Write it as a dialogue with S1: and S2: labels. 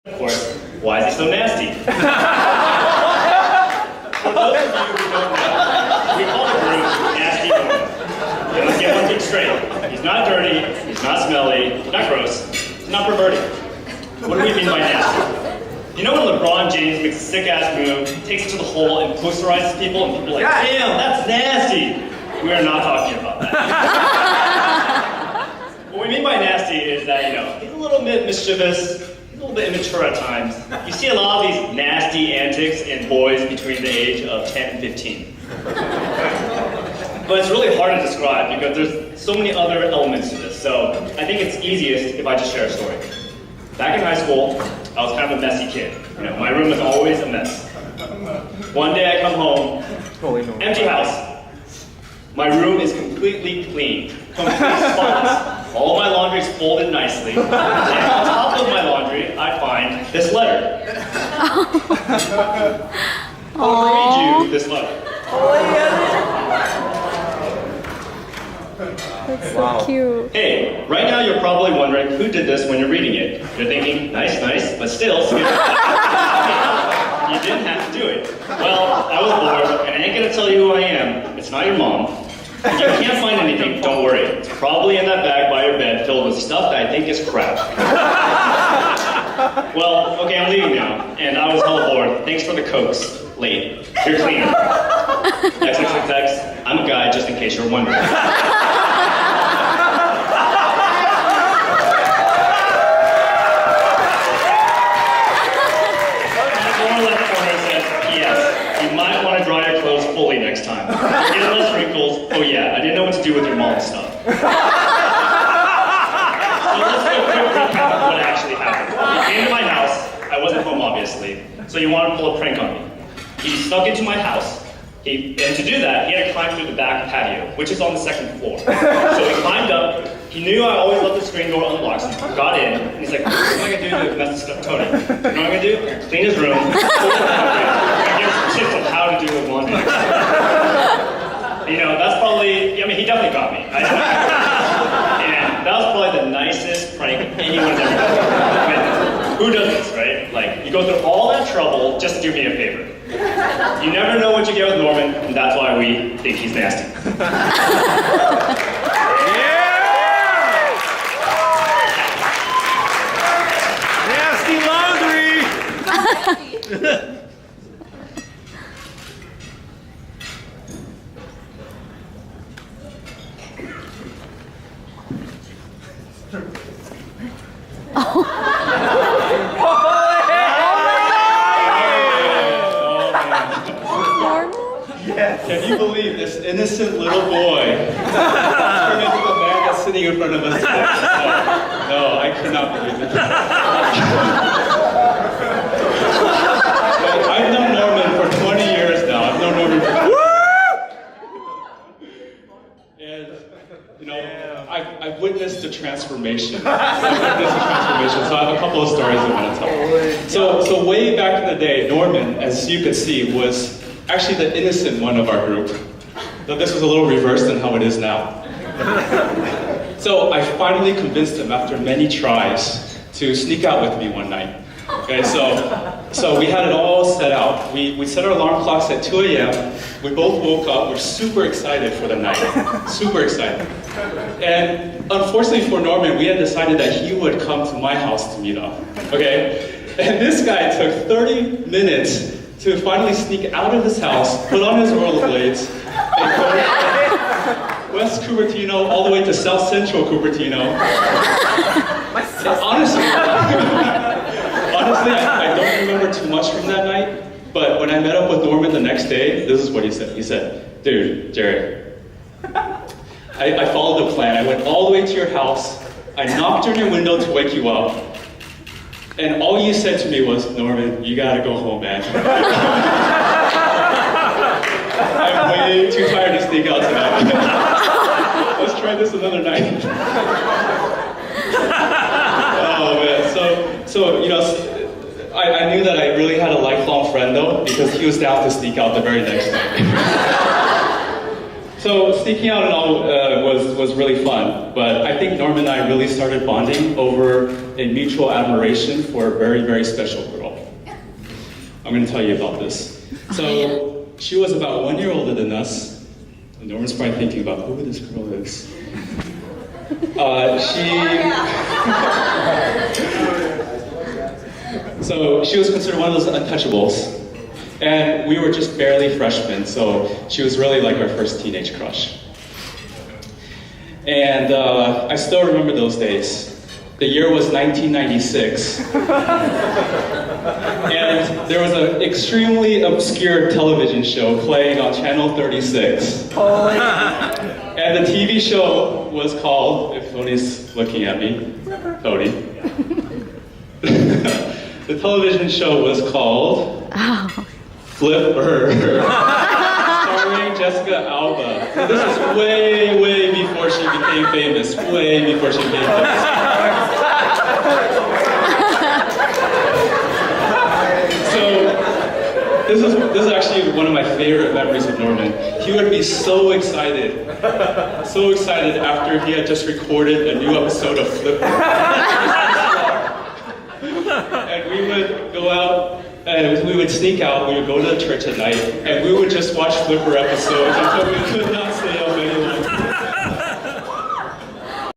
S1: Of course, why is he so nasty? For those of you who don't know, we call the groom Nasty Norman. And let's get one thing straight. He's not dirty, he's not smelly, he's not gross, he's not perverted. What do we mean by nasty? You know when LeBron James makes a sick-ass move, takes it to the hole, and posterizes people, and people are like, damn, that's nasty! We are not talking about that. What we mean by nasty is that, he's a little bit mischievous, he's a little bit immature at times. You see a lot of these nasty antics in boys between the age of 10 and 15. But it's really hard to describe because there's so many other elements to this. So I think it's easiest if I just share a story. Back in high school, I was kind of a messy kid. My room was always a mess. One day I come home, empty house. My room is completely clean, completely spotless. All of my laundry is folded nicely. And on top of my laundry, I find this letter. I'll read you this letter.
S2: That's so cute.
S1: Hey, right now you're probably wondering who did this when you're reading it. You're thinking, nice, but still, you didn't have to do it. Well, I was bored, and I ain't gonna tell you who I am. It's not your mom. If you can't find anything, don't worry. It's probably in that bag by your bed filled with stuff that I think is crap. Well, okay, I'm leaving now, and I was hella bored. Thanks for the Cokes. Late. You're cleaner. XXX, I'm a guy, just in case you're wondering. Fully next time. Get less wrinkles. Oh yeah, I didn't know what to do with your mom stuff. So let's go quick recap of what actually happened. He came to my house. I wasn't home, obviously. So you want to pull a prank on me. He snuck into my house. And to do that, he had to climb through the back patio, which is on the second floor. So he climbed up. He knew I always left the screen door unlocked, so he got in. And he's like, what am I going to do to mess this up, Tony? You know what I'm going to do? Clean his room. Tips of how to do his laundry. That's probably, he definitely got me. And that was probably the nicest prank anyone's ever done. Who does this, right? Like, you go through all that trouble just to do me a favor. You never know what you get with Norman, and that's why we think he's nasty.
S3: Nasty laundry!
S4: Can you believe this innocent little boy turned into the man that's sitting in front of us today? No, I could not believe it. I've known Norman for 20 years now. I've known Norman for 20 years. And, I've witnessed the transformation. So I have a couple of stories I want to tell. So way back in the day, Norman, as you could see, was actually the innocent one of our group. Though this was a little reversed than how it is now. So I finally convinced him after many tries to sneak out with me one night. Okay, so we had it all set out. We set our alarm clocks at 2 a.m. We both woke up. We're super excited for the night. Super excited. And unfortunately for Norman, we had decided that he would come to my house to meet up. Okay? And this guy took 30 minutes to finally sneak out of his house, put on his rollerblades, and go West Cupertino all the way to South Central Cupertino. Honestly, I don't remember too much from that night, but when I met up with Norman the next day, this is what he said. He said, dude, Jared, I followed the plan. I went all the way to your house. I knocked on your window to wake you up. And all you said to me was, Norman, you gotta go home, man. I'm way too tired to sneak out tonight. Let's try this another night. Oh man, so I knew that I really had a lifelong friend though, because he was down to sneak out the very next night. So sneaking out and all was really fun, but I think Norman and I really started bonding over a mutual admiration for a very, very special girl. I'm going to tell you about this. So she was about 1 year older than us. And Norman's probably thinking about who this girl is. So she was considered one of those untouchables. And we were just barely freshmen, so she was really like our first teenage crush. And I still remember those days. The year was 1996. And there was an extremely obscure television show playing on Channel 36. And the TV show was called, if Tony's looking at me, Tony. The television show was called Flipper, starring Jessica Alba. This is way, way before she became famous. Way before she became famous. So this is actually one of my favorite memories of Norman. He would be so excited after he had just recorded a new episode of Flipper. And we would go out. And we would sneak out, we would go to the church at night, and we would just watch Flipper episodes until we could not stay up anymore.